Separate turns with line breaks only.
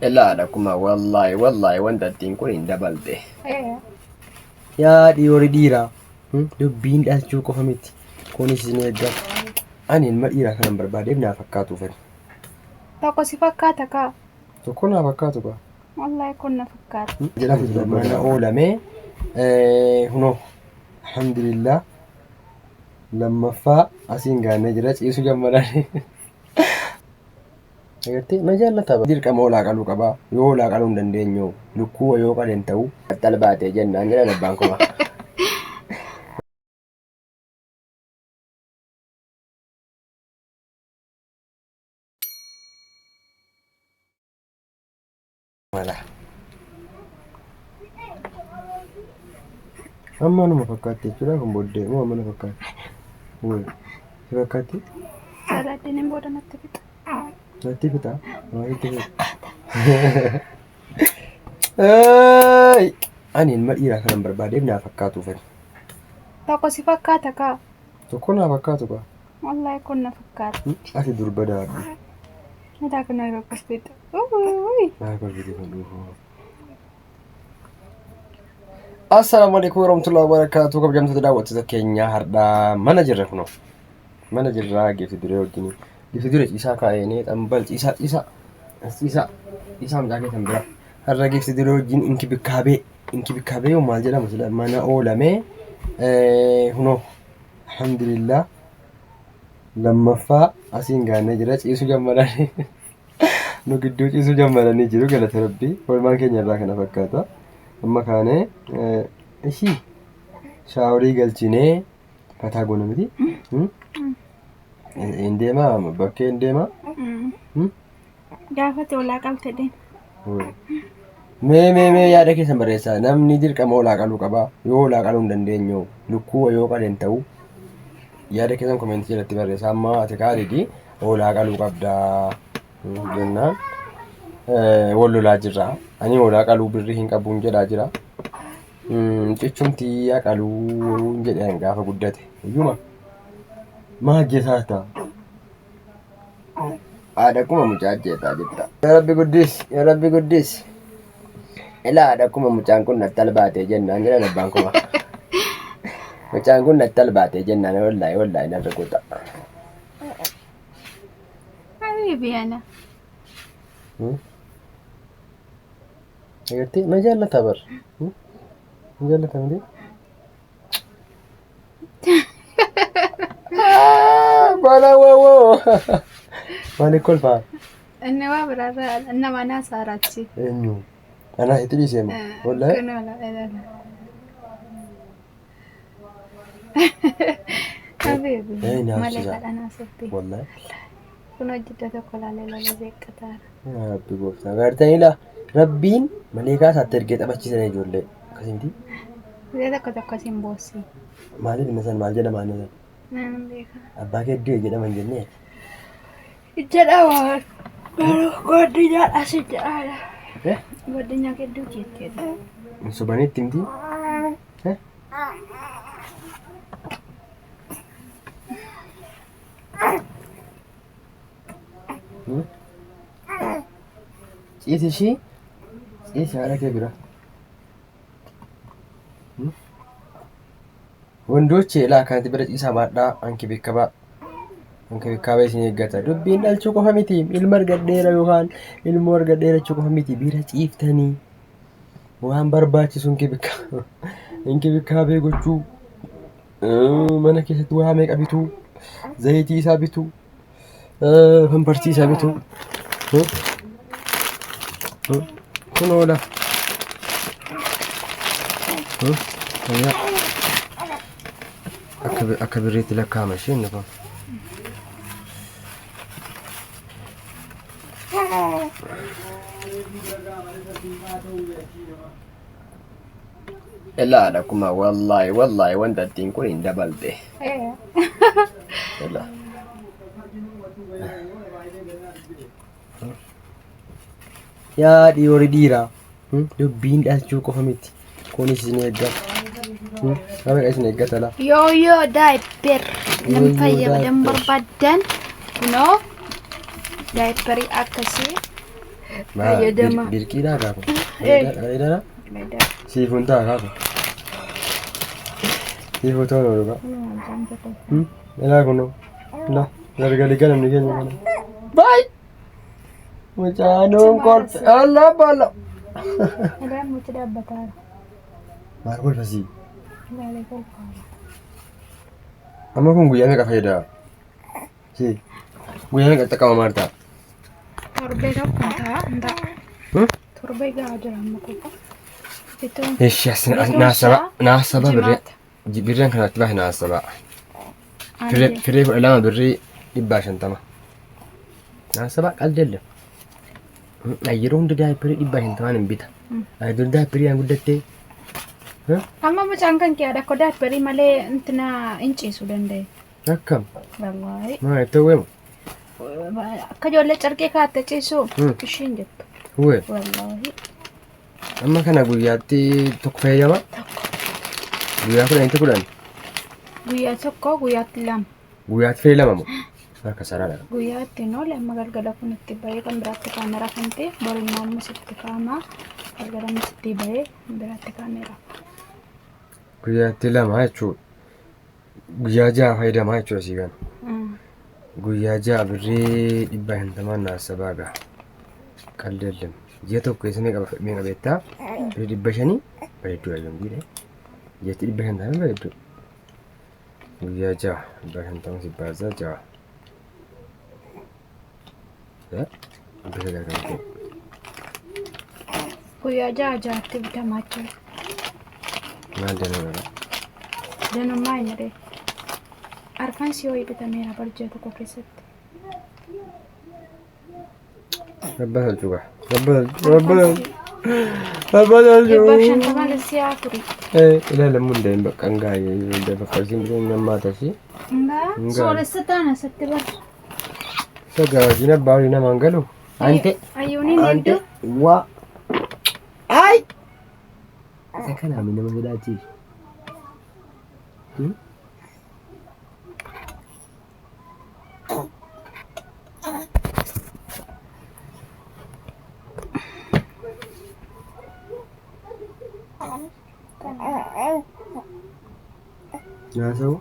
لا لكما والله وانت تنكون اندبلته
يا ديوري ديرا دبين أشجو كفمتي كوني سنيجا أنا المديرة كان بربادي بنا فكاتو فين
Tokko si fakkaata kaa?
تكون فكاتو با
Wallahi kun na fakkaata.
جلافي دربانا أولى مي هنو الحمد لله لما فا أسين غانا جرات يسو جمالاني agartee na jaallata dirqama olaa qaluu qaba yoo olaa qaluu hin dandeenyu lukkuu yoo qaleen ta'u
talbaate jennaan jedha dabbaan kuma.
mala amma numa fakkaatti jechuudha kun booddee moo amma na fakkaatti woy si fakkaatti
Saadaaddiin hin booda natti fixa.
natti fixa maalitti fixa ani ilma dhiiraa kanan barbaadeef naa fakkaatu fedha
Tokko si fakkaata kaa?
tokko naa fakkaatu qaba
Wallahi kun na fakkaata.
ati durba daadhu
Mataa kun na rakkas fixa.
naa kolfite kan dhufu Assalamualaikum warahmatullahi wabarakatuh. Kabajamtoota daawwattoota keenya har'aa mana jirra kunoo. Mana jirraa geessu duree wajjin. Geessu duree ciisaa kaa'ee xambal ciisaa midhaan kan bira. Har'a geessu duree wajjin inkibikaabee yoo maal jedhama sila mana oolamee kunoo alhamdulillah lammaffaa asiin gaannee jira ciisuu jammadanii nu gidduu ciisuu jammadanii jiru galata rabbii. Olmaan keenya irraa kana fakkaata. amma kaane ishii shaaworii galchinee fataa goona miti indeema bakkee indeema
Gaafate olaa qabte deem.
mee yaada keessan barreessaa namni dirqama olaa qaluu qaba yoo olaa qaluu hin dandeenyu lukkuu yoo qaleen ta'u yaada keessan komentii jalatti barreessaa amma ati kaadhidi olaa qaluu qabdaa jennaan wal lolaa jirra ani olaa qaluu birrii hin qabuun jedhaa jira cichumtii yaa qaluu jedhan gaafa guddate iyyuma maa hojjetaa ta'a
Haadha kuma mucaa ajjeetaa jirta. Yaa rabbi guddis. Ilaa haadha kuma mucaan kun natti albaatee jennaan jedha dabbaan kuma. Mucaan kun natti albaatee jennaan wallahi narra guuta.
Habibi ana.
agartee na jaallata bar na jaallata miti bala wawoo maaliif kolfaa
Inni waa biraarraa nama naa saarachi.
eenyu anaa itti dhiiseema wallahi
Habibi
naaf
malee
sisaa.
kadhanaa softii.
wallahi
Kun hojjeta tokko laalee lala beekkataara.
rabbi gooftaa agartanii rabbiin maleekaa isaatti ergee taphachiisan ijoollee akkasitti
Biyya tokko siin boossii.
maaliif inni san maal jedhama inni san
Naan beeka.
abbaa kee iddoo jedhaman jennee
Jedhama godinyaa asii jedhaadha.
eh
Godinyaa kedduu jettedha.
hin sobanitti miti eh ciisi haadha kee bira ወንዶች ላካንቲ ብረ ዒሳ ባዳ አንኪ ቢከባ isin eeggata dubbiin dhalchuu qofa miti ilma argadheera yookaan ilmoo argadheerachuu qofa miti bira ciiftanii waan barbaachisu inkibikaabee gochuu mana keessatti waa meeqa bituu zayitii isaa bituu pampartii isaa bituu kun oola akka birriitti lakkaa'ama isheen kun
Ilaa haadha kuma wallahi wanta ittiin kun hin dabalte. Ilaa.
yaa dhiyoori dhiiraa dubbiin dhalchuu qofa miti kunis isin eeggata nama isin eeggata laa
Yoo daayipper nam fayyadamu barbaadan kunoo daayipperii akkasii Fayyadama.
Birqiidhaa kaaku.
Eh.
Dheedana
Beda.
siifuun ta'a kaaku. Siifuu ta'uu oolu kaa. Ilaa kunoo. Ilaa gargari ganamni keenya kana. Baay! Mucaanuun kolfe. Allah bala.
Ada muti dabbatar.
Maal kolfasii?
Ilaalee kolfaa.
Amma kun guyyaa meeqa fayyada? Si guyyaa meeqa xaqqaba maartaa?
Torbee tokko ta'a. Nda. Torbee gahaa jira amma qofa. Bituun.
Eeshi naasaba birreen kanatti bahe naasaba. Firee 12 birrii 150. Naasaba qaldeelle. Yeroo hunda daayippirii 150 hin bita. Dur daayippirii aan guddattee.
Amma mucaan kan kee ada kodaa beri malee intina inciisu danda'e.
Akkam?
Wallahi.
Maa itti weemu?
Akka ijoollee carqee kaatte ciisu ishiin jettu.
Wee.
Wallahi.
Amma kana guyyaatti tokko fayyadama? Guyyaa 10
Guyyaa tokko guyyaatti lama.
guyyaatti fayyadama moo? Akka saraadha.
Guyyaatti noole amma galgala kun itti bahee kan biraatti kaamera kan ta'e borinaa ammas itti kaama galgala ammas itti bahee biraatti kaamera.
Guyyaatti lama jechuudha. Guyyaa 6 fayyadamaa jechuudha sii kana. Guyyaa 6 birrii 150 naasabaa gaha. Qaldeellem. Ji'a tokko keessa meeqa beektaa? Birrii 500 bareedduu yaayyoon biidhe. Ji'atti 150 bareedduu. Guyyaa 6 150 si baasaa 6.
Guyyaa jahaatti bitamaa jira.
Maal danuu
Danummaa hin jedhee. Arfan si ho'i bitameera barjaa tokko keessatti.
Rabba tolchuudha. Rabba
Dhibbaaf shantama lasiyaa turi.
Ilaalamuu hin dandeenye bakka hin gaayee bakka isiin biroon nammaa taasii.
Ngaa sooressa taana sitti bara.
Sagaajiin abbaa olii namaan galu. Ante.
Ayyuuniin hedduu.
Waa. Ay! Isa kanaa mi nama sodaachisu. Nyaasa'u.